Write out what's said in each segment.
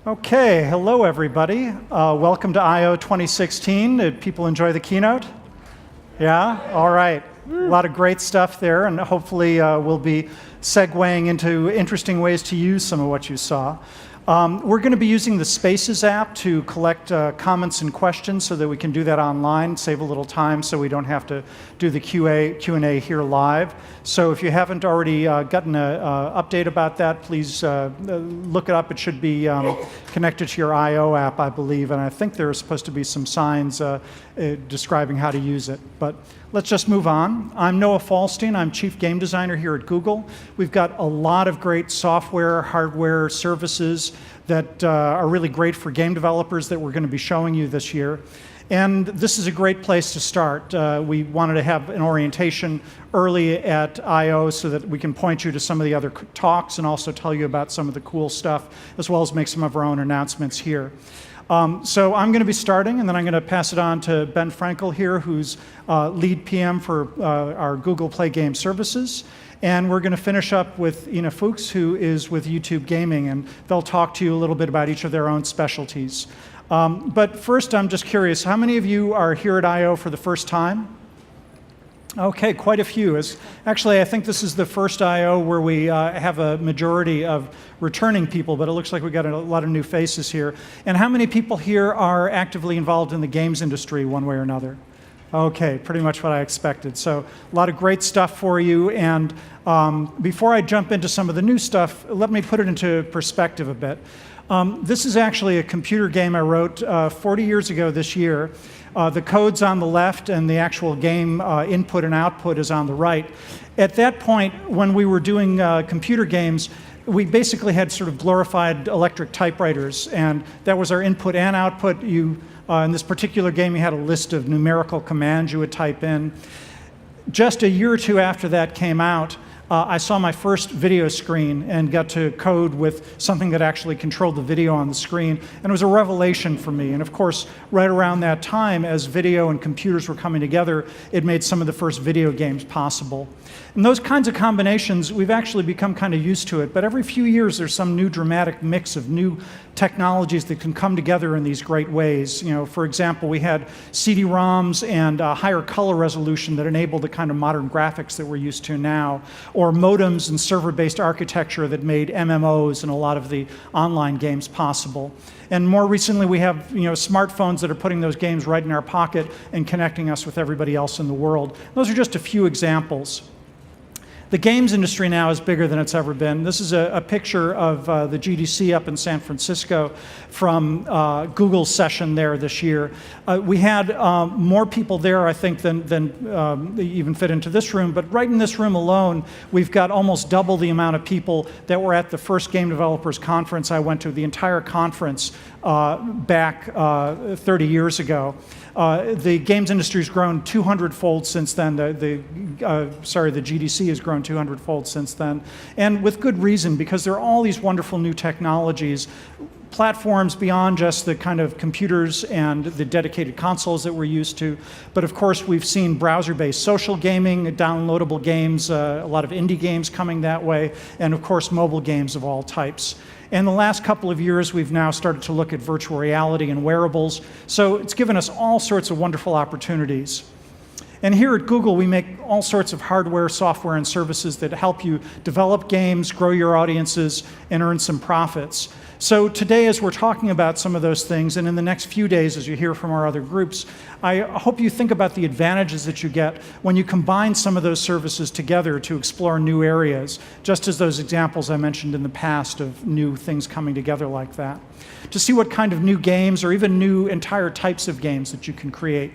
Okay, hello everybody. Welcome to I/O 2016. Did people enjoy the keynote? Yeah? All right. A lot of great stuff there, and hopefully we'll be segueing into interesting ways to use some of what you saw. We're going to be using the Spaces app to collect comments and questions so that we can do that online, save a little time so we don't have to do the Q&A here live. So if you haven't already gotten an update about that, please look it up. It should be connected to your I/O app, I believe, and I think there are supposed to be some signs describing how to use it. But let's just move on. I'm Noah Falstein. I'm Chief Game Designer here at Google. We've got a lot of great software, hardware, services that are really great for game developers that we're going to be showing you this year. And this is a great place to start. We wanted to have an orientation early at I/O so that we can point you to some of the other talks and also tell you about some of the cool stuff, as well as make some of our own announcements here. So I'm going to be starting, and then I'm going to pass it on to Ben Frankel here, who's lead PM for our Google Play Game Services. And we're going to finish up with Ina Fuchs, who is with YouTube Gaming, and they'll talk to you a little bit about each of their own specialties. But first, I'm just curious, how many of you are here at I/O for the first time? Okay, quite a few. Actually, I think this is the first I/O where we have a majority of returning people, but it looks like we got a lot of new faces here. And how many people here are actively involved in the games industry one way or another? Okay, pretty much what I expected. So a lot of great stuff for you. And before I jump into some of the new stuff, let me put it into perspective a bit. This is actually a computer game I wrote 40 years ago this year. The code's on the left, and the actual game input and output is on the right. At that point, when we were doing computer games, we basically had sort of glorified electric typewriters, and that was our input and output. In this particular game, you had a list of numerical commands you would type in. Just a year or two after that came out, I saw my first video screen and got to code with something that actually controlled the video on the screen, and it was a revelation for me. And of course, right around that time, as video and computers were coming together, it made some of the first video games possible. And those kinds of combinations, we've actually become kind of used to it, but every few years there's some new dramatic mix of new technologies that can come together in these great ways. You know, for example, we had CD-ROMs and higher color resolution that enabled the kind of modern graphics that we're used to now, or modems and server-based architecture that made MMOs and a lot of the online games possible. And more recently, we have smartphones that are putting those games right in our pocket and connecting us with everybody else in the world. Those are just a few examples. The games industry now is bigger than it's ever been. This is a picture of the GDC up in San Francisco from Google's session there this year. We had more people there, I think, than even fit into this room. But right in this room alone, we've got almost double the amount of people that were at the first Game Developers Conference I went to, the entire conference back 30 years ago. The games industry has grown 200-fold since then. The GDC has grown 200-fold since then, and with good reason, because there are all these wonderful new technologies, platforms beyond just the kind of computers and the dedicated consoles that we're used to. But of course, we've seen browser-based social gaming, downloadable games, a lot of indie games coming that way, and of course, mobile games of all types. In the last couple of years, we've now started to look at virtual reality and wearables. So it's given us all sorts of wonderful opportunities. And here at Google, we make all sorts of hardware, software, and services that help you develop games, grow your audiences, and earn some profits. So today, as we're talking about some of those things, and in the next few days, as you hear from our other groups, I hope you think about the advantages that you get when you combine some of those services together to explore new areas, just as those examples I mentioned in the past of new things coming together like that, to see what kind of new games or even new entire types of games that you can create.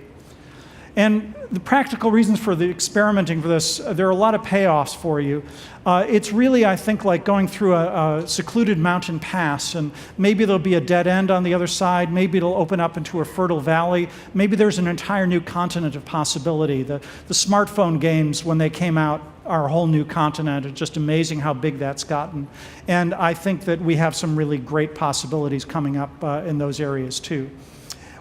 And the practical reasons for the experimenting for this, there are a lot of payoffs for you. It's really, I think, like going through a secluded mountain pass, and maybe there'll be a dead end on the other side, maybe it'll open up into a fertile valley, maybe there's an entire new continent of possibility. The smartphone games, when they came out, are a whole new continent. It's just amazing how big that's gotten. And I think that we have some really great possibilities coming up in those areas too.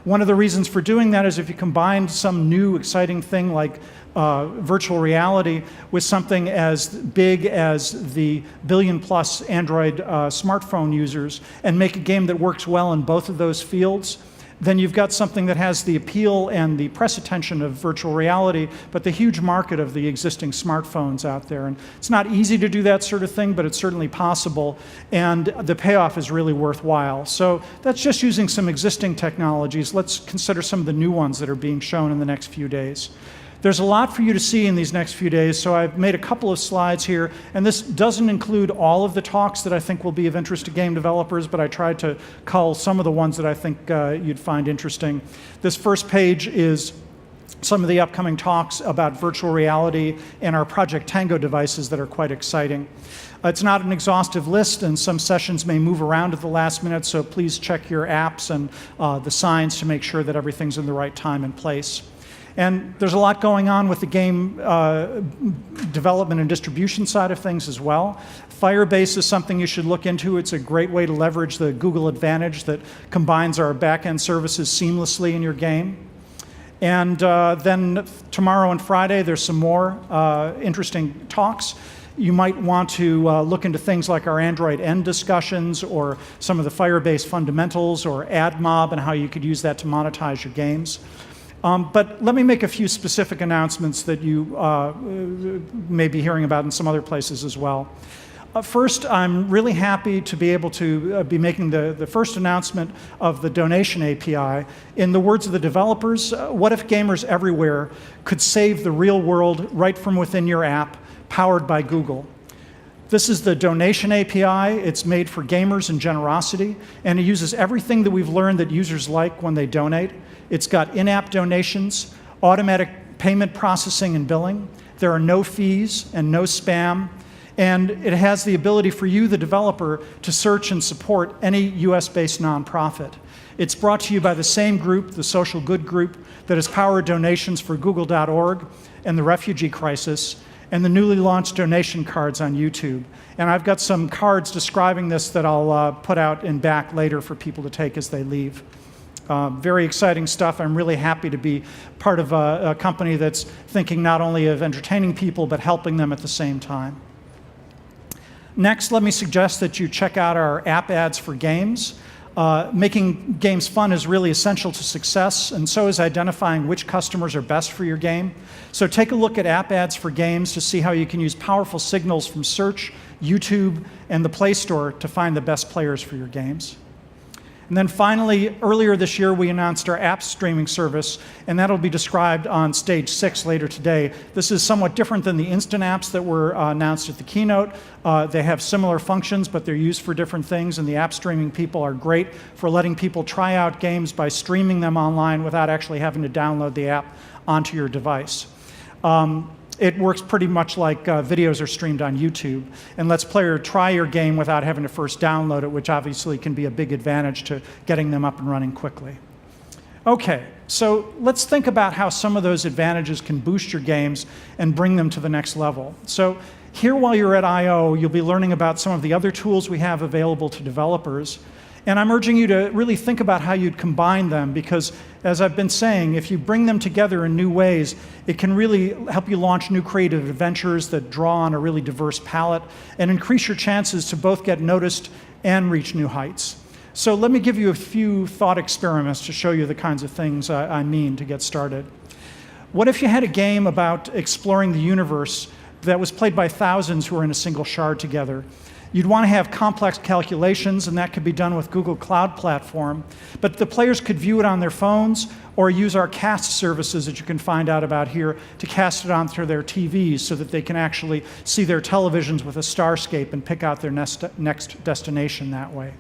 One of the reasons for doing that is if you combine some new exciting thing like virtual reality with something as big as the billion-plus Android smartphone users and make a game that works well in both of those fields, then you've got something that has the appeal and the press attention of virtual reality, but the huge market of the existing smartphones out there. And it's not easy to do that sort of thing, but it's certainly possible, and the payoff is really worthwhile. So that's just using some existing technologies. Let's consider some of the new ones that are being shown in the next few days. There's a lot for you to see in these next few days, so I've made a couple of slides here, and this doesn't include all of the talks that I think will be of interest to game developers, but I tried to cull some of the ones that I think you'd find interesting. This first page is some of the upcoming talks about virtual reality and our Project Tango devices that are quite exciting. It's not an exhaustive list, and some sessions may move around at the last minute, so please check your apps and the signs to make sure that everything's in the right time and place. And there's a lot going on with the game development and distribution side of things as well. Firebase is something you should look into. It's a great way to leverage the Google advantage that combines our back-end services seamlessly in your game. And then tomorrow and Friday, there's some more interesting talks. You might want to look into things like our Android N discussions or some of the Firebase fundamentals or AdMob and how you could use that to monetize your games. But let me make a few specific announcements that you may be hearing about in some other places as well. First, I'm really happy to be able to be making the first announcement of the donation API. In the words of the developers, what if gamers everywhere could save the real world right from within your app, powered by Google? This is the donation API. It's made for gamers and generosity, and it uses everything that we've learned that users like when they donate. It's got in-app donations, automatic payment processing and billing. There are no fees and no spam. And it has the ability for you, the developer, to search and support any US-based nonprofit. It's brought to you by the same group, the Social Good Group, that has powered donations for Google.org and the refugee crisis, and the newly launched donation cards on YouTube. And I've got some cards describing this that I'll put out in back later for people to take as they leave. Very exciting stuff. I'm really happy to be part of a company that's thinking not only of entertaining people, but helping them at the same time. Next, let me suggest that you check out our app ads for games. Making games fun is really essential to success, and so is identifying which customers are best for your game. So take a look at app ads for games to see how you can use powerful signals from search, YouTube, and the Play Store to find the best players for your games. And then finally, earlier this year, we announced our app streaming service, and that'll be described on stage 6 later today. This is somewhat different than the instant apps that were announced at the keynote. They have similar functions, but they're used for different things, and the app streaming people are great for letting people try out games by streaming them online without actually having to download the app onto your device. It works pretty much like videos are streamed on YouTube, and lets players try your game without having to first download it, which obviously can be a big advantage to getting them up and running quickly. Okay, so let's think about how some of those advantages can boost your games and bring them to the next level. So here, while you're at I/O, you'll be learning about some of the other tools we have available to developers. And I'm urging you to really think about how you'd combine them, because as I've been saying, if you bring them together in new ways, it can really help you launch new creative adventures that draw on a really diverse palette and increase your chances to both get noticed and reach new heights. So let me give you a few thought experiments to show you the kinds of things I mean to get started. What if you had a game about exploring the universe that was played by thousands who are in a single shard together? You'd want to have complex calculations, and that could be done with Google Cloud Platform. But the players could view it on their phones or use our cast services that you can find out about here to cast it onto their TVs so that they can actually see their televisions with a Starscape and pick out their next destination that way.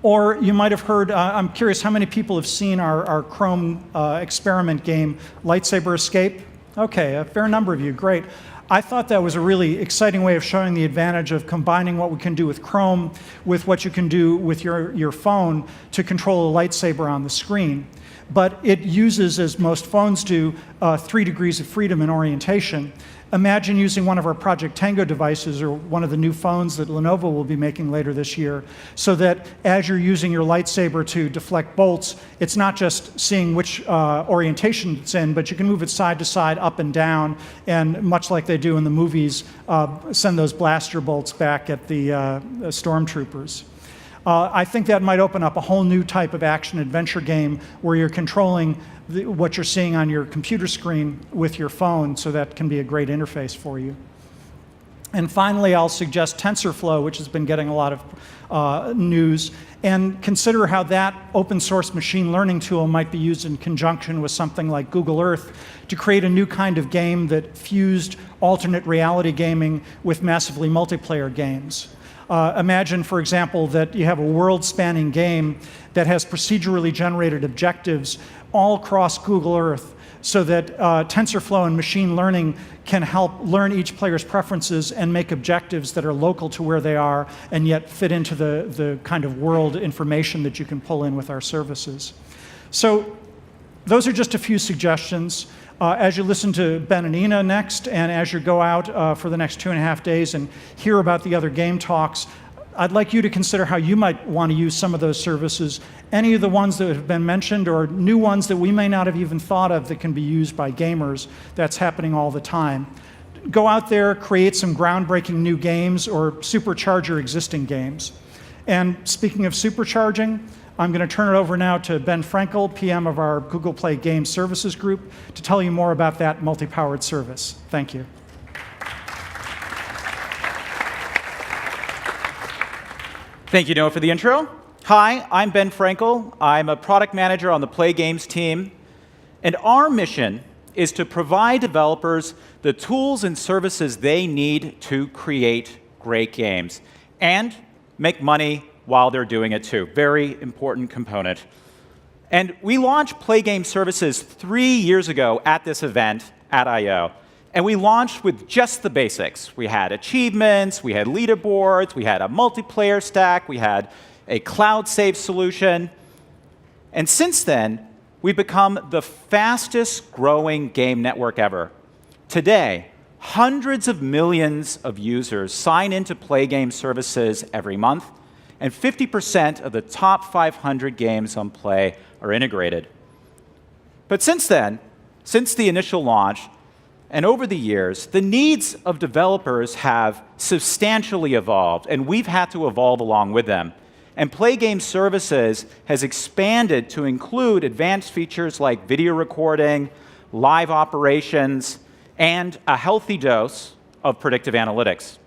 Or you might have heard, I'm curious how many people have seen our Chrome experiment game, Lightsaber Escape? Okay, a fair number of you, great. I thought that was a really exciting way of showing the advantage of combining what we can do with Chrome with what you can do with your phone to control a lightsaber on the screen. but it uses, as most phones do, 3 degrees of freedom in orientation. Imagine using one of our Project Tango devices or one of the new phones that Lenovo will be making later this year, so that as you're using your lightsaber to deflect bolts, it's not just seeing which orientation it's in, but you can move it side to side, up and down, and much like they do in the movies, send those blaster bolts back at the stormtroopers. I think that might open up a whole new type of action-adventure game where you're controlling what you're seeing on your computer screen with your phone, so that can be a great interface for you. And finally, I'll suggest TensorFlow, which has been getting a lot of news, and consider how that open source machine learning tool might be used in conjunction with something like Google Earth to create a new kind of game that fused alternate reality gaming with massively multiplayer games. Imagine, for example, that you have a world-spanning game that has procedurally generated objectives all across Google Earth, so that TensorFlow and machine learning can help learn each player's preferences and make objectives that are local to where they are and yet fit into the kind of world information that you can pull in with our services. So those are just a few suggestions. As you listen to Ben and Ina next, and as you go out for the next 2.5 days and hear about the other game talks, I'd like you to consider how you might want to use some of those services, any of the ones that have been mentioned or new ones that we may not have even thought of that can be used by gamers. That's happening all the time. Go out there, create some groundbreaking new games, or supercharge your existing games. And speaking of supercharging, I'm going to turn it over now to Ben Frankel, PM of our Google Play Game Services Group, to tell you more about that multi-powered service. Thank you. Thank you, Noah, for the intro. Hi, I'm Ben Frankel. I'm a product manager on the Play Games team. And our mission is to provide developers the tools and services they need to create great games and make money while they're doing it too. Very important component. And we launched Play Game Services 3 years ago at this event at I/O. And we launched with just the basics. We had achievements, we had leaderboards, we had a multiplayer stack, we had a cloud save solution. And since then, we've become the fastest growing game network ever. Today, hundreds of millions of users sign into Play Game Services every month, and 50% of the top 500 games on Play are integrated. But since then, since the initial launch, and over the years, the needs of developers have substantially evolved, and we've had to evolve along with them. And Play Game Services has expanded to include advanced features like video recording, live operations, and a healthy dose of predictive analytics.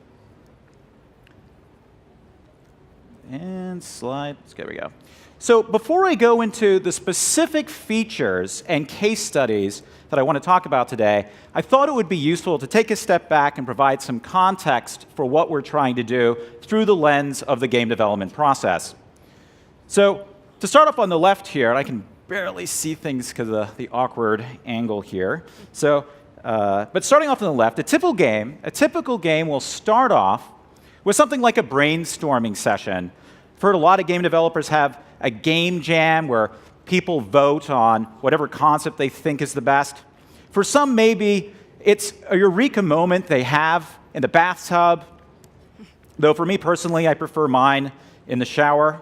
And slides, there we go. So before I go into the specific features and case studies that I want to talk about today, I thought it would be useful to take a step back and provide some context for what we're trying to do through the lens of the game development process. So to start off on the left here, and I can barely see things because of the awkward angle here. So, but starting off on the left, a typical game will start off with something like a brainstorming session. I've heard a lot of game developers have a game jam where people vote on whatever concept they think is the best. For some, maybe it's a eureka moment they have in the bathtub, though for me personally, I prefer mine in the shower.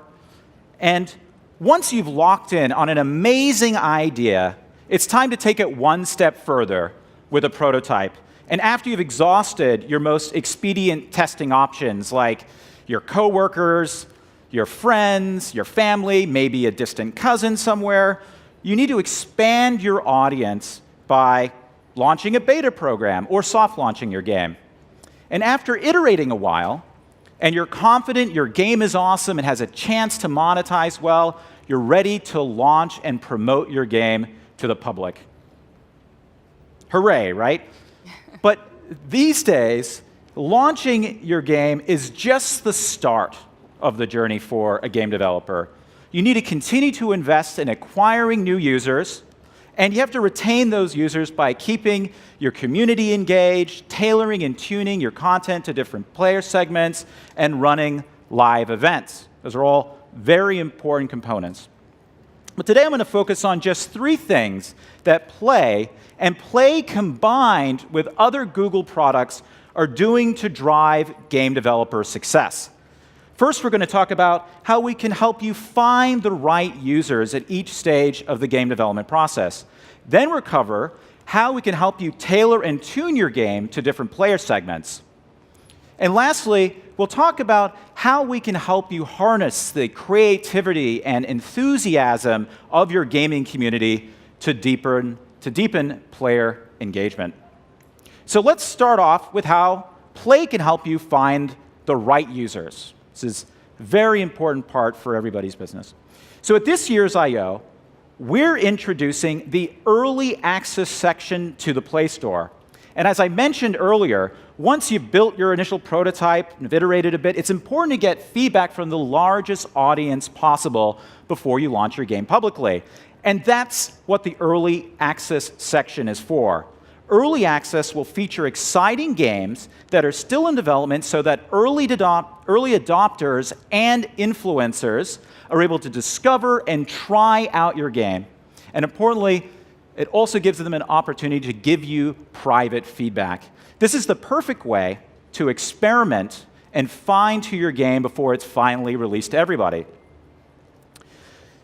And once you've locked in on an amazing idea, it's time to take it one step further with a prototype. And after you've exhausted your most expedient testing options, like your coworkers, your friends, your family, maybe a distant cousin somewhere, you need to expand your audience by launching a beta program or soft launching your game. And after iterating a while, and you're confident your game is awesome and has a chance to monetize well, you're ready to launch and promote your game to the public. Hooray, right? But these days, launching your game is just the start of the journey for a game developer. You need to continue to invest in acquiring new users, and you have to retain those users by keeping your community engaged, tailoring and tuning your content to different player segments, and running live events. Those are all very important components. But today I'm going to focus on just 3 things that Play and Play combined with other Google products are doing to drive game developer success. First, we're going to talk about how we can help you find the right users at each stage of the game development process. Then we'll cover how we can help you tailor and tune your game to different player segments. And lastly, we'll talk about how we can help you harness the creativity and enthusiasm of your gaming community to deepen player engagement. So let's start off with how Play can help you find the right users. This is a very important part for everybody's business. So at this year's I/O, we're introducing the early access section to the Play Store. And as I mentioned earlier, once you've built your initial prototype and iterated a bit, it's important to get feedback from the largest audience possible before you launch your game publicly. And that's what the early access section is for. Early access will feature exciting games that are still in development so that early adopters and influencers are able to discover and try out your game. And importantly, it also gives them an opportunity to give you private feedback. This is the perfect way to experiment and fine-tune your game before it's finally released to everybody.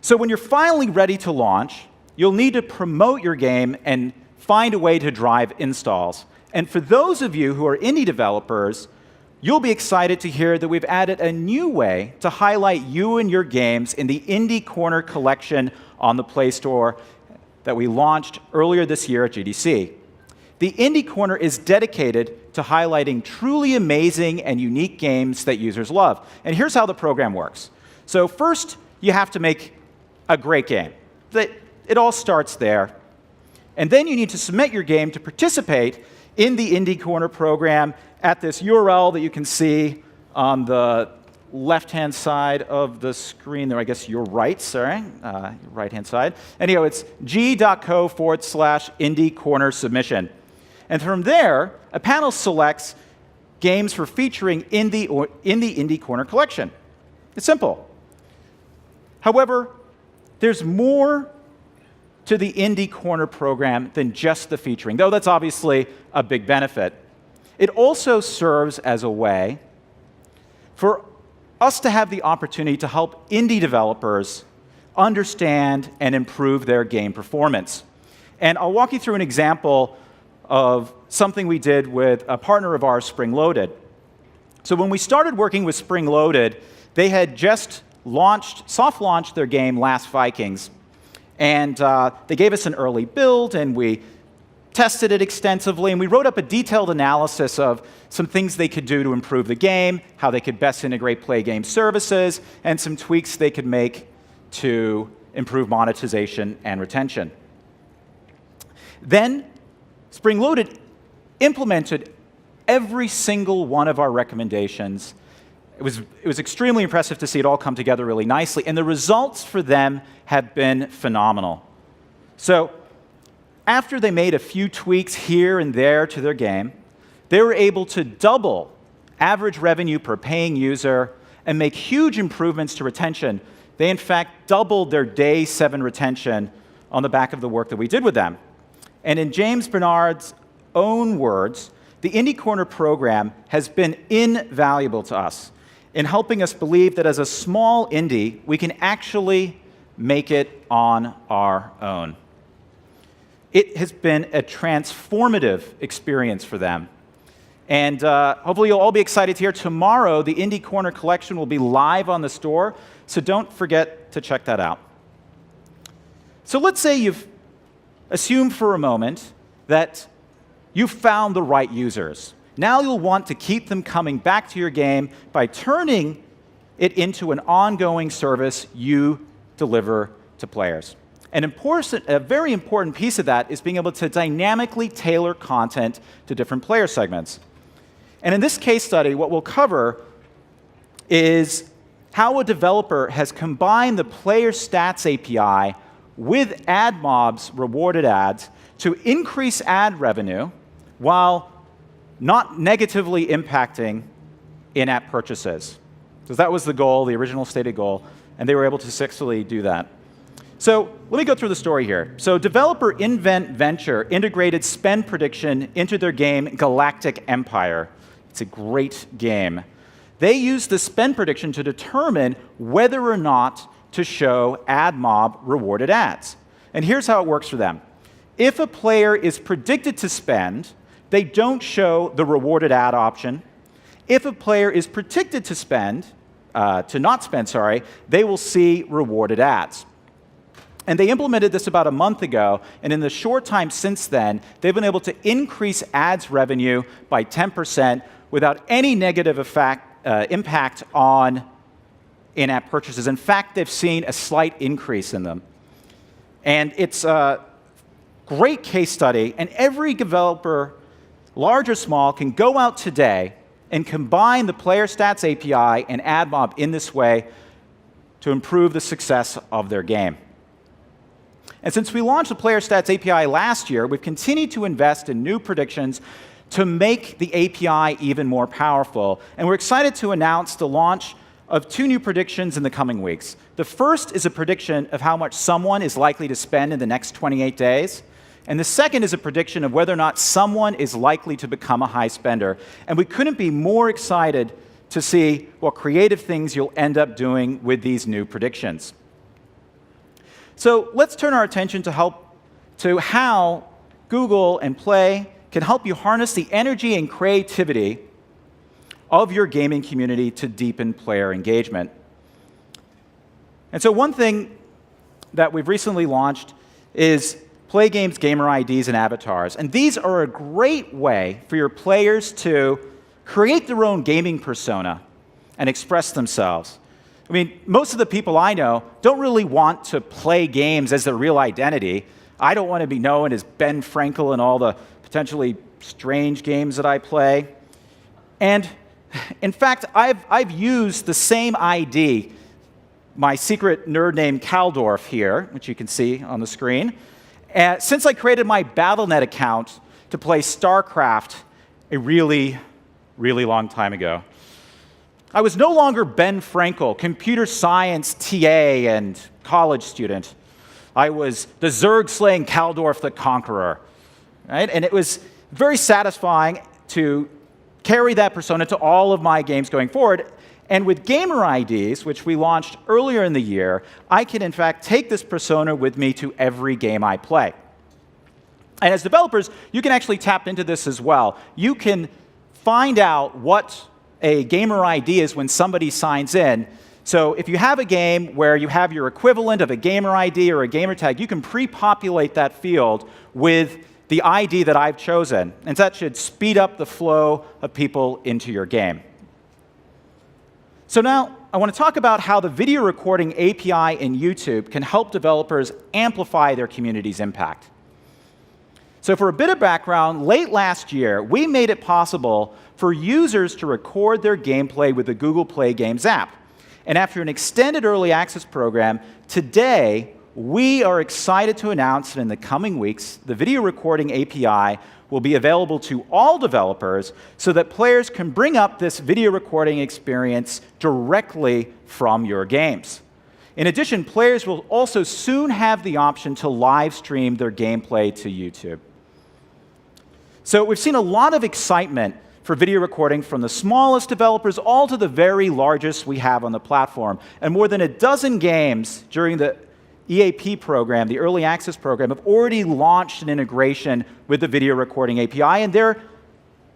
So when you're finally ready to launch, you'll need to promote your game and find a way to drive installs. And for those of you who are indie developers, you'll be excited to hear that we've added a new way to highlight you and your games in the Indie Corner collection on the Play Store that we launched earlier this year at GDC. The Indie Corner is dedicated to highlighting truly amazing and unique games that users love. And here's how the program works. So first, you have to make a great game. It all starts there. And then you need to submit your game to participate in the Indie Corner program at this URL that you can see on the left-hand side of the screen there. I guess your right, sorry, your right-hand side. Anyhow, it's g.co/Indie Corner submission. And from there, a panel selects games for featuring in the Indie Corner collection. It's simple. However, there's more to the Indie Corner program than just the featuring, though that's obviously a big benefit. It also serves as a way for us to have the opportunity to help indie developers understand and improve their game performance. And I'll walk you through an example of something we did with a partner of ours, Spring Loaded. So when we started working with Spring Loaded, they had just soft launched their game Last Vikings. And they gave us an early build, and we tested it extensively, and we wrote up a detailed analysis of some things they could do to improve the game, how they could best integrate Play Game services, and some tweaks they could make to improve monetization and retention. Then Spring Loaded implemented every single one of our recommendations. It was extremely impressive to see it all come together really nicely, and the results for them have been phenomenal. So after they made a few tweaks here and there to their game, they were able to double average revenue per paying user and make huge improvements to retention. They, in fact, doubled their day 7 retention on the back of the work that we did with them. And in James Bernard's own words, the Indie Corner program has been invaluable to us in helping us believe that as a small indie, we can actually make it on our own. It has been a transformative experience for them. And hopefully you'll all be excited to hear tomorrow the Indie Corner collection will be live on the store, so don't forget to check that out. So let's say you've assumed for a moment that you've found the right users. Now you'll want to keep them coming back to your game by turning it into an ongoing service you deliver to players. A very important piece of that is being able to dynamically tailor content to different player segments. And in this case study, what we'll cover is how a developer has combined the Player Stats API with AdMob's rewarded ads to increase ad revenue while not negatively impacting in-app purchases. So that was the goal, the original stated goal, and they were able to successfully do that. So let me go through the story here. So developer Invent Venture integrated spend prediction into their game Galactic Empire. It's a great game. They used the spend prediction to determine whether or not to show AdMob rewarded ads. And here's how it works for them. If a player is predicted to spend, they don't show the rewarded ad option. If a player is predicted to spend, not spend, they will see rewarded ads. And they implemented this about a month ago, and in the short time since then, they've been able to increase ads revenue by 10% without any negative impact on in-app purchases. In fact, they've seen a slight increase in them. And it's a great case study, and every developer, large or small, can go out today and combine the Player Stats API and AdMob in this way to improve the success of their game. And since we launched the Player Stats API last year, we've continued to invest in new predictions to make the API even more powerful. And we're excited to announce the launch of 2 new predictions in the coming weeks. The first is a prediction of how much someone is likely to spend in the next 28 days. And the second is a prediction of whether or not someone is likely to become a high spender. And we couldn't be more excited to see what creative things you'll end up doing with these new predictions. So let's turn our attention to how Google and Play can help you harness the energy and creativity of your gaming community to deepen player engagement. And so one thing that we've recently launched is Play Games Gamer IDs and avatars. And these are a great way for your players to create their own gaming persona and express themselves. I mean, most of the people I know don't really want to play games as their real identity. I don't want to be known as Ben Frankel in all the potentially strange games that I play. And in fact, I've used the same ID, my secret nerd name Caldorf here, which you can see on the screen, since I created my Battle.net account to play StarCraft a really, really long time ago. I was no longer Ben Frankel, computer science TA and college student. I was the Zerg-slaying Caldorf the Conqueror. Right? And it was very satisfying to carry that persona to all of my games going forward. And with Gamer IDs, which we launched earlier in the year, I can, in fact, take this persona with me to every game I play. And as developers, you can actually tap into this as well. You can find out what a Gamer ID is when somebody signs in. So if you have a game where you have your equivalent of a Gamer ID or a gamer tag, you can pre-populate that field with the ID that I've chosen. And that should speed up the flow of people into your game. So now I want to talk about how the video recording API in YouTube can help developers amplify their community's impact. So for a bit of background, late last year, we made it possible for users to record their gameplay with the Google Play Games app. And after an extended early access program, today we are excited to announce that in the coming weeks, the video recording API will be available to all developers so that players can bring up this video recording experience directly from your games. In addition, players will also soon have the option to live stream their gameplay to YouTube. So we've seen a lot of excitement for video recording from the smallest developers all to the very largest we have on the platform. And more than a dozen games during the EAP program, the Early Access program, have already launched an integration with the video recording API, and they're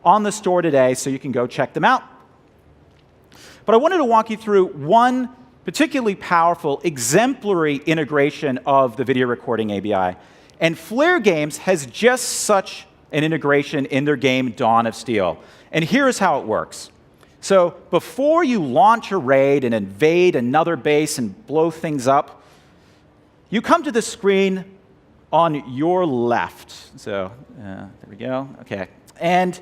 on the store today, so you can go check them out. But I wanted to walk you through one particularly powerful, exemplary integration of the video recording API. And Flare Games has just such an integration in their game Dawn of Steel. And here's how it works. So before you launch a raid and invade another base and blow things up, you come to the screen on your left. So there we go. OK. And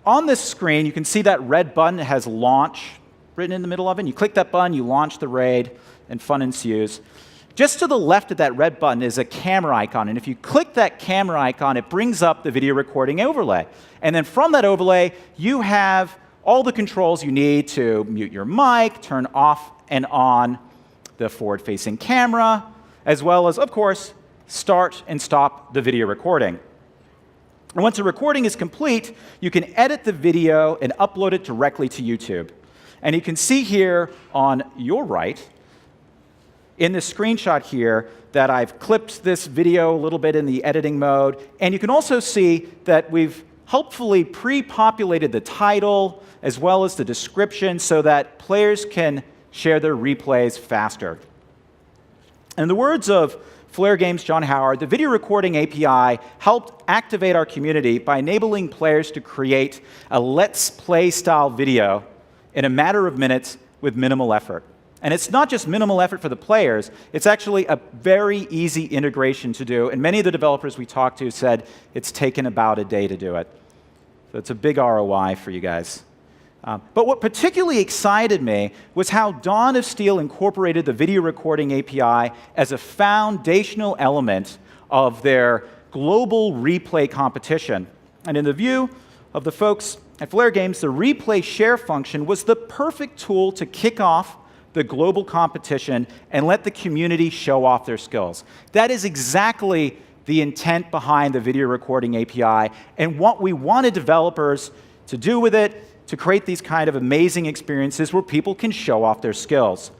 on this screen, you can see that red button that has launch written in the middle of it. You click that button, you launch the raid, and fun ensues. Just to the left of that red button is a camera icon. And if you click that camera icon, it brings up the video recording overlay. And then from that overlay, you have all the controls you need to mute your mic, turn off and on the forward-facing camera, as well as, of course, start and stop the video recording. And once the recording is complete, you can edit the video and upload it directly to YouTube. And you can see here on your right, in this screenshot here, that I've clipped this video a little bit in the editing mode. And you can also see that we've helpfully pre-populated the title as well as the description so that players can share their replays faster. In the words of Flare Games' John Howard, the video recording API helped activate our community by enabling players to create a Let's Play style video in a matter of minutes with minimal effort. And it's not just minimal effort for the players, it's actually a very easy integration to do. And many of the developers we talked to said it's taken about a day to do it. So it's a big ROI for you guys. But what particularly excited me was how Dawn of Steel incorporated the video recording API as a foundational element of their global replay competition. And in the view of the folks at Flare Games, the replay share function was the perfect tool to kick off the global competition and let the community show off their skills. That is exactly the intent behind the video recording API and what we wanted developers to do with it, to create these kind of amazing experiences where people can show off their skills.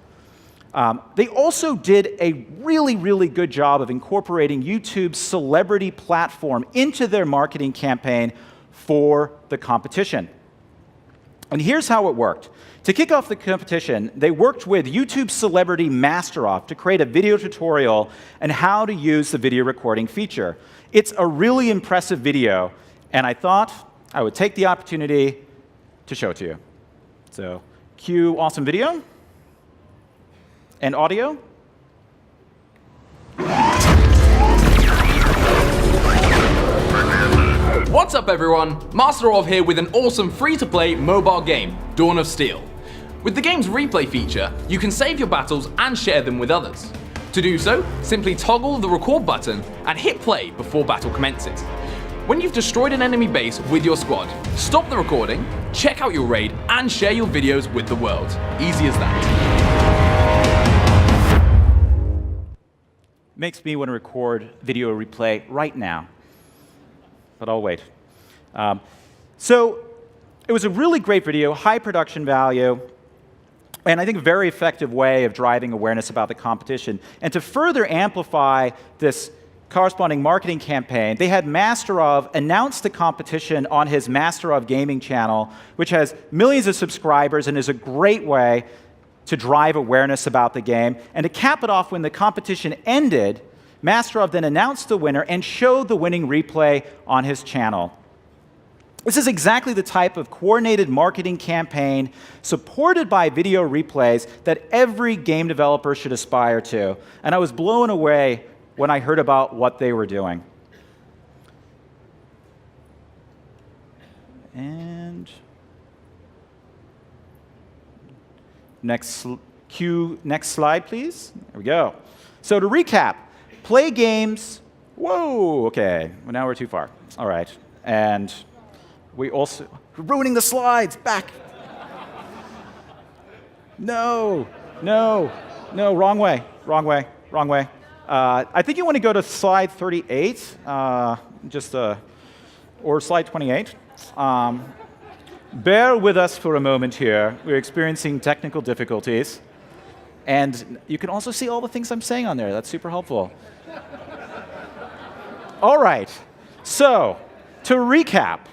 They also did a really, really good job of incorporating YouTube's celebrity platform into their marketing campaign for the competition. And here's how it worked. To kick off the competition, they worked with YouTube celebrity Masteroff to create a video tutorial on how to use the video recording feature. It's a really impressive video, and I thought I would take the opportunity to show it to you. So, cue awesome video and audio. What's up everyone, Masteroff here with an awesome free-to-play mobile game, Dawn of Steel. With the game's replay feature, you can save your battles and share them with others. To do so, simply toggle the record button and hit play before battle commences. When you've destroyed an enemy base with your squad, stop the recording, check out your raid, and share your videos with the world. Easy as that. Makes me want to record video replay right now, but I'll wait. So it was a really great video, high production value, and I think a very effective way of driving awareness about the competition. And to further amplify this corresponding marketing campaign, they had Masterov announce the competition on his Masterov Gaming channel, which has millions of subscribers and is a great way to drive awareness about the game. And to cap it off, when the competition ended, Masterov then announced the winner and showed the winning replay on his channel. This is exactly the type of coordinated marketing campaign supported by video replays that every game developer should aspire to. And I was blown away when I heard about what they were doing. And next slide, please. There we go. So to recap, play games. Whoa, okay. Well, now we're too far. All right. And we also, ruining the slides, back. No, wrong way. I think you want to go to slide 38, or slide 28. Bear with us for a moment here. We're experiencing technical difficulties. And you can also see all the things I'm saying on there. That's super helpful. All right. So, to recap,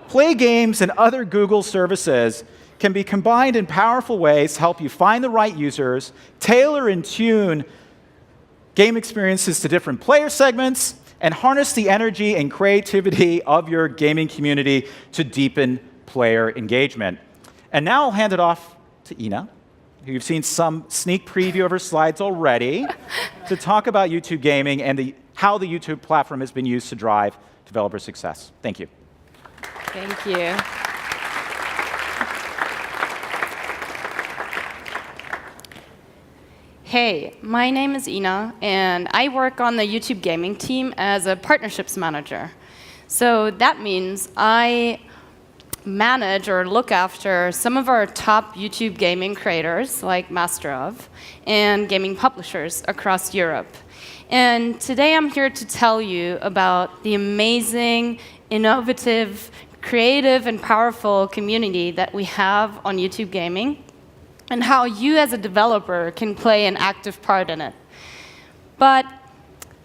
Play Games and other Google services can be combined in powerful ways to help you find the right users, tailor and tune game experiences to different player segments, and harness the energy and creativity of your gaming community to deepen player engagement. And now I'll hand it off to Ina, who you've seen some sneak preview of her slides already, to talk about YouTube gaming and how the YouTube platform has been used to drive developer success. Thank you. Thank you. Hey, my name is Ina, and I work on the YouTube gaming team as a partnerships manager. So that means I manage or look after some of our top YouTube gaming creators, like Master of, and gaming publishers across Europe. And today I'm here to tell you about the amazing, innovative, creative, and powerful community that we have on YouTube Gaming, and how you as a developer can play an active part in it. But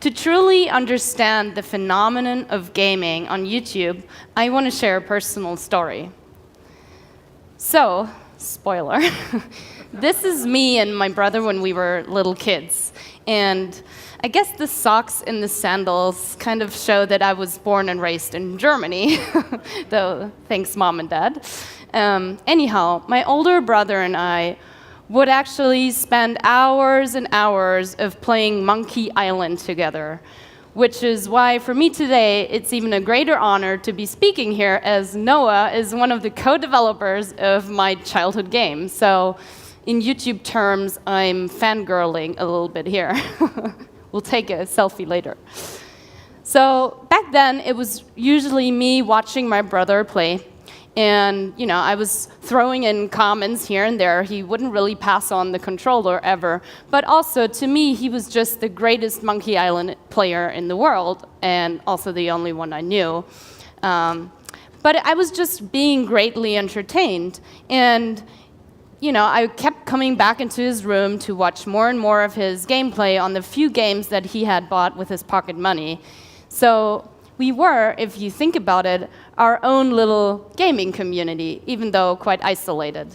to truly understand the phenomenon of gaming on YouTube, I want to share a personal story. So, spoiler, this is me and my brother when we were little kids. And I guess the socks and the sandals kind of show that I was born and raised in Germany, though thanks Mom and Dad. Anyhow, my older brother and I would actually spend hours and hours of playing Monkey Island together, which is why for me today it's even a greater honor to be speaking here, as Noah is one of the co-developers of my childhood game. So in YouTube terms, I'm fangirling a little bit here. We'll take a selfie later. So back then, it was usually me watching my brother play. And I was throwing in comments here and there. He wouldn't really pass on the controller ever. But also, to me, he was just the greatest Monkey Island player in the world, and also the only one I knew. But I was just being greatly entertained. And I kept coming back into his room to watch more and more of his gameplay on the few games that he had bought with his pocket money. So we were, if you think about it, our own little gaming community, even though quite isolated.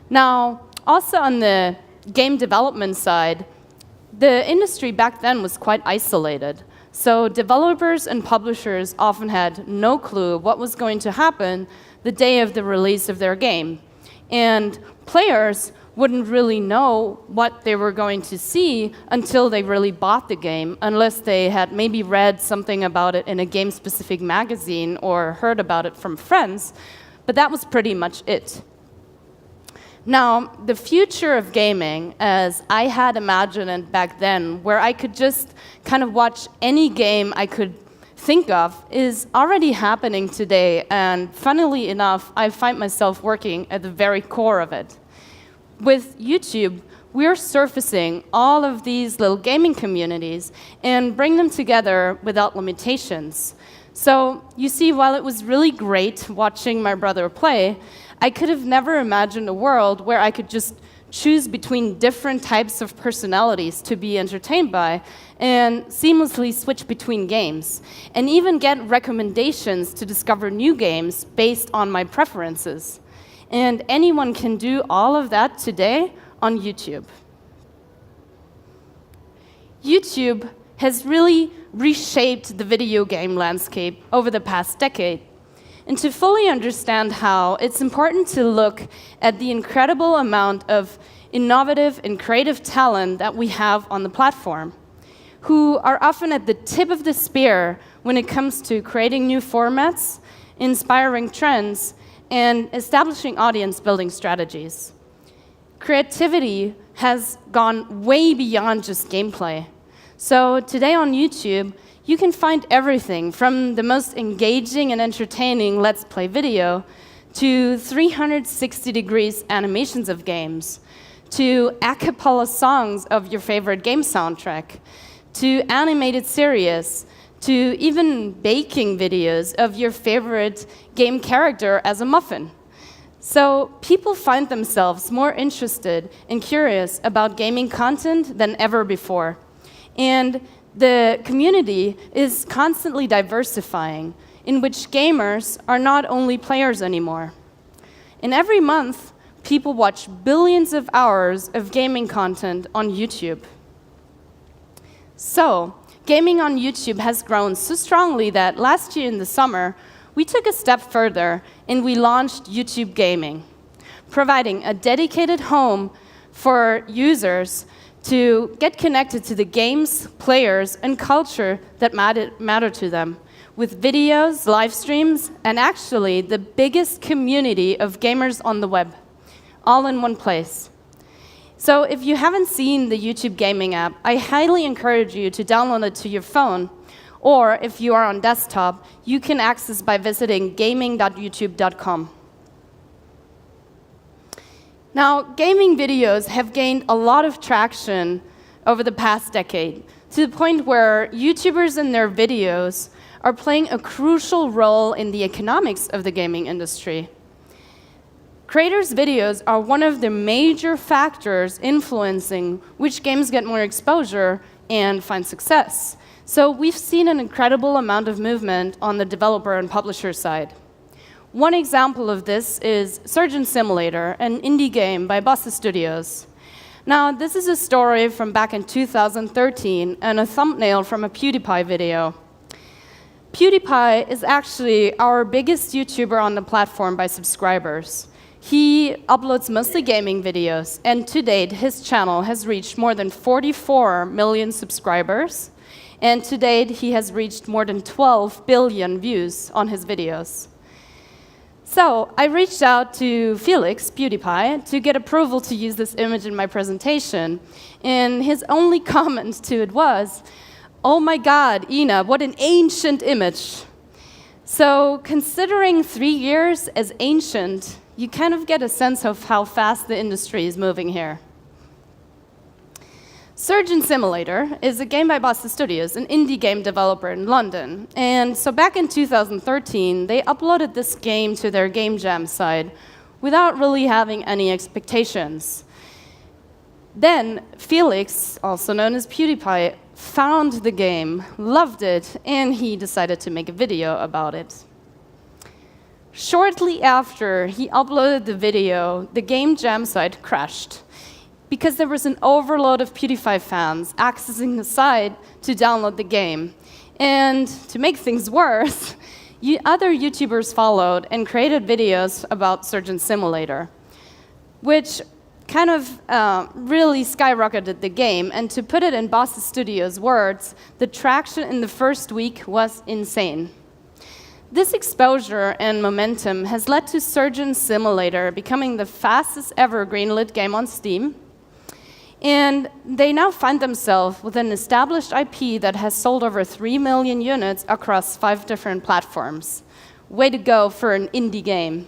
Now, also on the game development side, the industry back then was quite isolated. So developers and publishers often had no clue what was going to happen the day of the release of their game. And players wouldn't really know what they were going to see until they really bought the game, unless they had maybe read something about it in a game-specific magazine or heard about it from friends. But that was pretty much it. Now, the future of gaming, as I had imagined it back then, where I could just kind of watch any game I could think of, is already happening today. And funnily enough, I find myself working at the very core of it. With YouTube, we're surfacing all of these little gaming communities and bring them together without limitations. So you see, while it was really great watching my brother play, I could have never imagined a world where I could just choose between different types of personalities to be entertained by and seamlessly switch between games, and even get recommendations to discover new games based on my preferences. And anyone can do all of that today on YouTube. YouTube has really reshaped the video game landscape over the past decade. And to fully understand how, it's important to look at the incredible amount of innovative and creative talent that we have on the platform, who are often at the tip of the spear when it comes to creating new formats, inspiring trends, and establishing audience-building strategies. Creativity has gone way beyond just gameplay. So today on YouTube, you can find everything from the most engaging and entertaining Let's Play video to 360 degrees animations of games, to a cappella songs of your favorite game soundtrack, to animated series, to even baking videos of your favorite game character as a muffin. So people find themselves more interested and curious about gaming content than ever before. And the community is constantly diversifying, in which gamers are not only players anymore. And every month, people watch billions of hours of gaming content on YouTube. So, gaming on YouTube has grown so strongly that last year in the summer, we took a step further and we launched YouTube Gaming, providing a dedicated home for users to get connected to the games, players, and culture that matter to them, with videos, live streams, and actually the biggest community of gamers on the web, all in one place. So if you haven't seen the YouTube Gaming app, I highly encourage you to download it to your phone, Or if you are on desktop, you can access by visiting gaming.youtube.com. Now, gaming videos have gained a lot of traction over the past decade, to the point where YouTubers and their videos are playing a crucial role in the economics of the gaming industry. Creators' videos are one of the major factors influencing which games get more exposure and find success. So we've seen an incredible amount of movement on the developer and publisher side. One example of this is Surgeon Simulator, an indie game by Bossa Studios. Now, this is a story from back in 2013 and a thumbnail from a PewDiePie video. PewDiePie is actually our biggest YouTuber on the platform by subscribers. He uploads mostly gaming videos, and to date, his channel has reached more than 44 million subscribers, and to date, he has reached more than 12 billion views on his videos. So I reached out to Felix, PewDiePie, to get approval to use this image in my presentation, and his only comment to it was, "Oh my God, Ina, what an ancient image." So considering 3 years as ancient, you kind of get a sense of how fast the industry is moving here. Surgeon Simulator is a game by Bossa Studios, an indie game developer in London. And so back in 2013, they uploaded this game to their Game Jam site without really having any expectations. Then Felix, also known as PewDiePie, found the game, loved it, and he decided to make a video about it. Shortly after he uploaded the video, the Game Jam site crashed because there was an overload of PewDiePie fans accessing the site to download the game. And to make things worse, other YouTubers followed and created videos about Surgeon Simulator, which kind of really skyrocketed the game. And to put it in Bossa Studios' words, the traction in the first week was insane. This exposure and momentum has led to Surgeon Simulator becoming the fastest ever greenlit game on Steam. And they now find themselves with an established IP that has sold over 3 million units across 5 different platforms. Way to go for an indie game.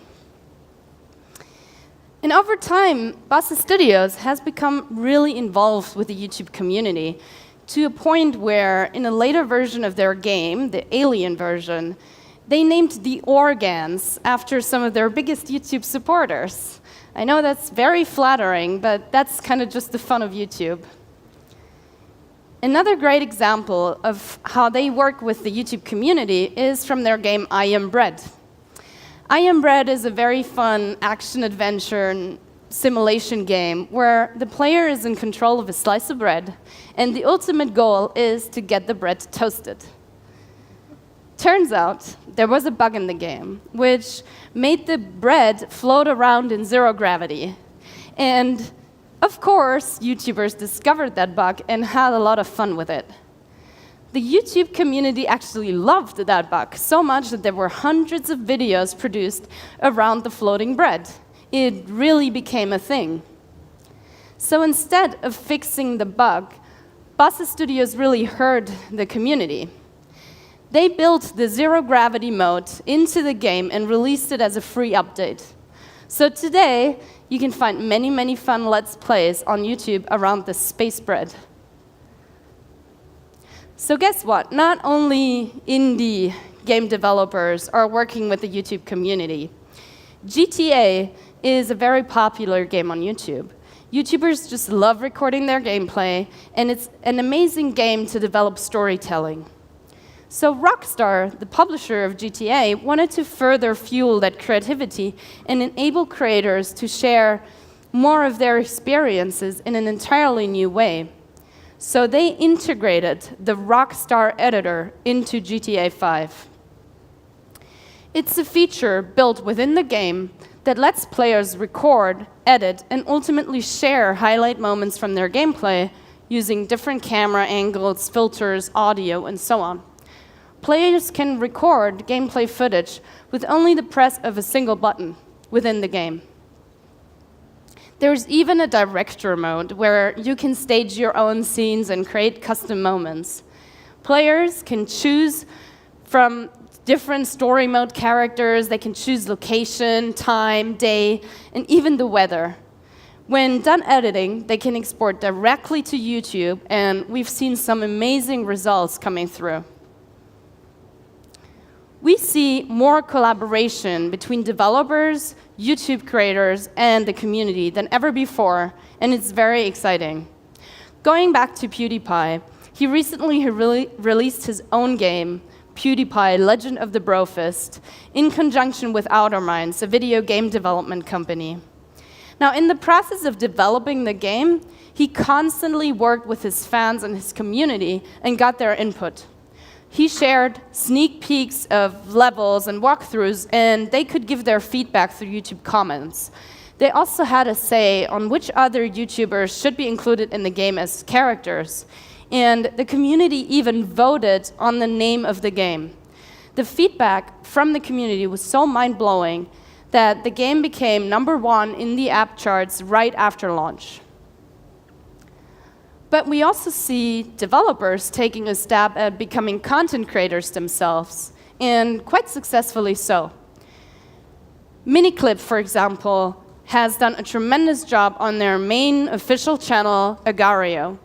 And over time, Bossa Studios has become really involved with the YouTube community to a point where, in a later version of their game, the Alien version, they named the Organs after some of their biggest YouTube supporters. I know that's very flattering, but that's kind of just the fun of YouTube. Another great example of how they work with the YouTube community is from their game I Am Bread. I Am Bread is a very fun action-adventure and simulation game where the player is in control of a slice of bread, and the ultimate goal is to get the bread toasted. Turns out there was a bug in the game, which made the bread float around in zero gravity. And of course, YouTubers discovered that bug and had a lot of fun with it. The YouTube community actually loved that bug so much that there were hundreds of videos produced around the floating bread. It really became a thing. So instead of fixing the bug, Bossa Studios really heard the community. They built the zero gravity mode into the game and released it as a free update. So today, you can find many, many fun Let's Plays on YouTube around the space bread. So guess what? Not only indie game developers are working with the YouTube community. GTA is a very popular game on YouTube. YouTubers just love recording their gameplay, and it's an amazing game to develop storytelling. So Rockstar, the publisher of GTA, wanted to further fuel that creativity and enable creators to share more of their experiences in an entirely new way. So they integrated the Rockstar editor into GTA 5. It's a feature built within the game that lets players record, edit, and ultimately share highlight moments from their gameplay using different camera angles, filters, audio, and so on. Players can record gameplay footage with only the press of a single button within the game. There's even a director mode where you can stage your own scenes and create custom moments. Players can choose from different story mode characters. They can choose location, time, day, and even the weather. When done editing, they can export directly to YouTube, and we've seen some amazing results coming through. We see more collaboration between developers, YouTube creators, and the community than ever before, and it's very exciting. Going back to PewDiePie, he recently released his own game, PewDiePie Legend of the Brofist, in conjunction with Outer Minds, a video game development company. Now, in the process of developing the game, he constantly worked with his fans and his community and got their input. He shared sneak peeks of levels and walkthroughs, and they could give their feedback through YouTube comments. They also had a say on which other YouTubers should be included in the game as characters, and the community even voted on the name of the game. The feedback from the community was so mind-blowing that the game became #1 in the app charts right after launch. But we also see developers taking a stab at becoming content creators themselves, and quite successfully so. Miniclip, for example, has done a tremendous job on their main official channel, Agario.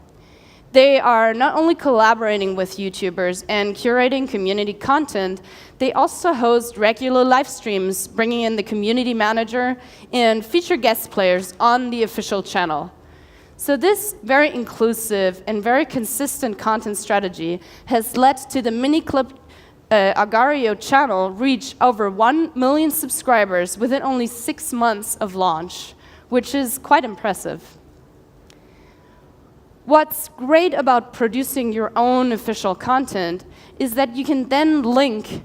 They are not only collaborating with YouTubers and curating community content, they also host regular live streams, bringing in the community manager and feature guest players on the official channel. So this very inclusive and very consistent content strategy has led to the Miniclip Agario channel reach over 1 million subscribers within only 6 months of launch, which is quite impressive. What's great about producing your own official content is that you can then link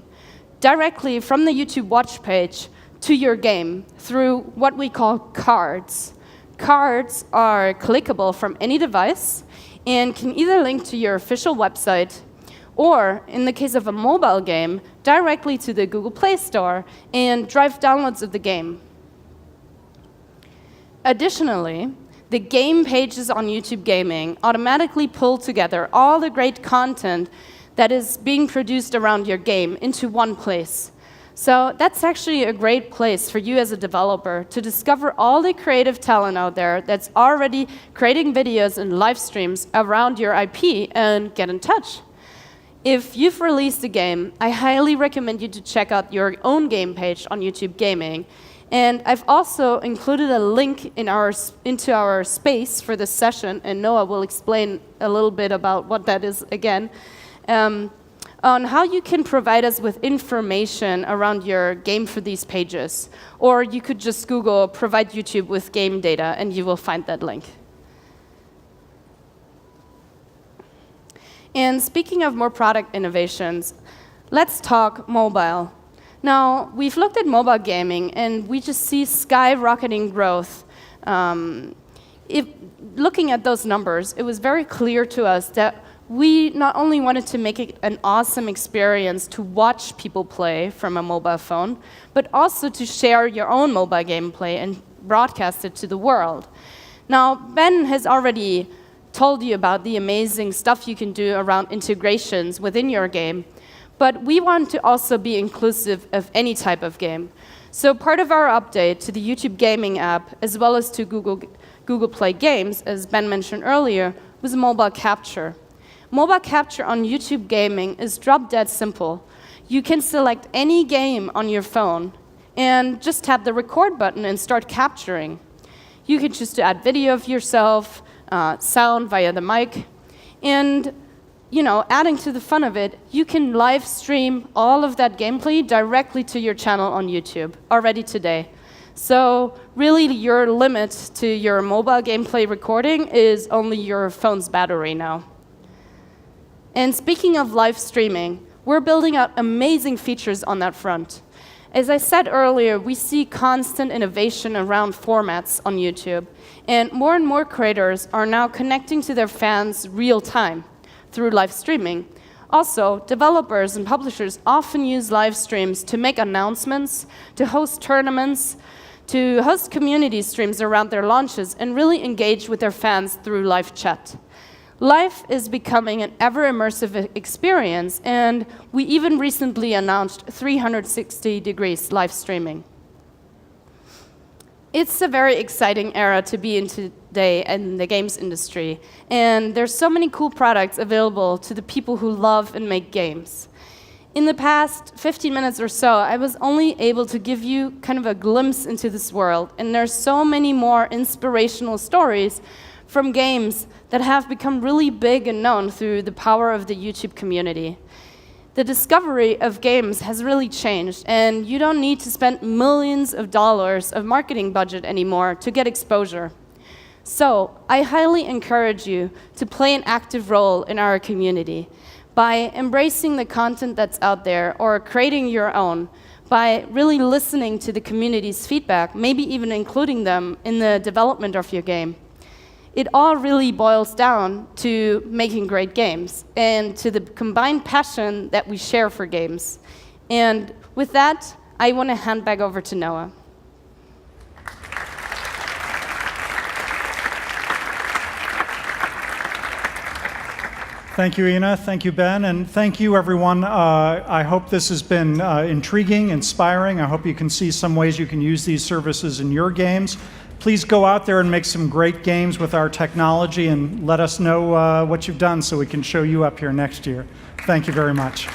directly from the YouTube watch page to your game through what we call cards. Cards are clickable from any device and can either link to your official website or, in the case of a mobile game, directly to the Google Play Store and drive downloads of the game. Additionally, the game pages on YouTube Gaming automatically pull together all the great content that is being produced around your game into one place. So that's actually a great place for you as a developer to discover all the creative talent out there that's already creating videos and live streams around your IP and get in touch. If you've released a game, I highly recommend you to check out your own game page on YouTube Gaming. And I've also included a link into our space for this session, and Noah will explain a little bit about what that is again, on how you can provide us with information around your game for these pages. Or you could just Google "provide YouTube with game data," and you will find that link. And speaking of more product innovations, let's talk mobile. Now, we've looked at mobile gaming, and we just see skyrocketing growth. Looking at those numbers, it was very clear to us that we not only wanted to make it an awesome experience to watch people play from a mobile phone, but also to share your own mobile gameplay and broadcast it to the world. Now, Ben has already told you about the amazing stuff you can do around integrations within your game, but we want to also be inclusive of any type of game. So part of our update to the YouTube Gaming app, as well as to Google Play Games, as Ben mentioned earlier, was mobile capture. Mobile capture on YouTube Gaming is drop-dead simple. You can select any game on your phone and just tap the record button and start capturing. You can choose to add video of yourself, sound via the mic, and adding to the fun of it, you can live stream all of that gameplay directly to your channel on YouTube already today. So really, your limit to your mobile gameplay recording is only your phone's battery now. And speaking of live streaming, we're building out amazing features on that front. As I said earlier, we see constant innovation around formats on YouTube, and more creators are now connecting to their fans real time through live streaming. Also, developers and publishers often use live streams to make announcements, to host tournaments, to host community streams around their launches, and really engage with their fans through live chat. Life is becoming an ever-immersive experience, and we even recently announced 360 degrees live streaming. It's a very exciting era to be in today in the games industry, and there's so many cool products available to the people who love and make games. In the past 15 minutes or so, I was only able to give you kind of a glimpse into this world, and there's so many more inspirational stories from games that have become really big and known through the power of the YouTube community. The discovery of games has really changed, and you don't need to spend millions of dollars of marketing budget anymore to get exposure. So I highly encourage you to play an active role in our community by embracing the content that's out there or creating your own, by really listening to the community's feedback, maybe even including them in the development of your game. It all really boils down to making great games and to the combined passion that we share for games. And with that, I want to hand back over to Noah. Thank you, Ina. Thank you, Ben. And thank you, everyone. I hope this has been intriguing, inspiring. I hope you can see some ways you can use these services in your games. Please go out there and make some great games with our technology and let us know what you've done so we can show you up here next year. Thank you very much.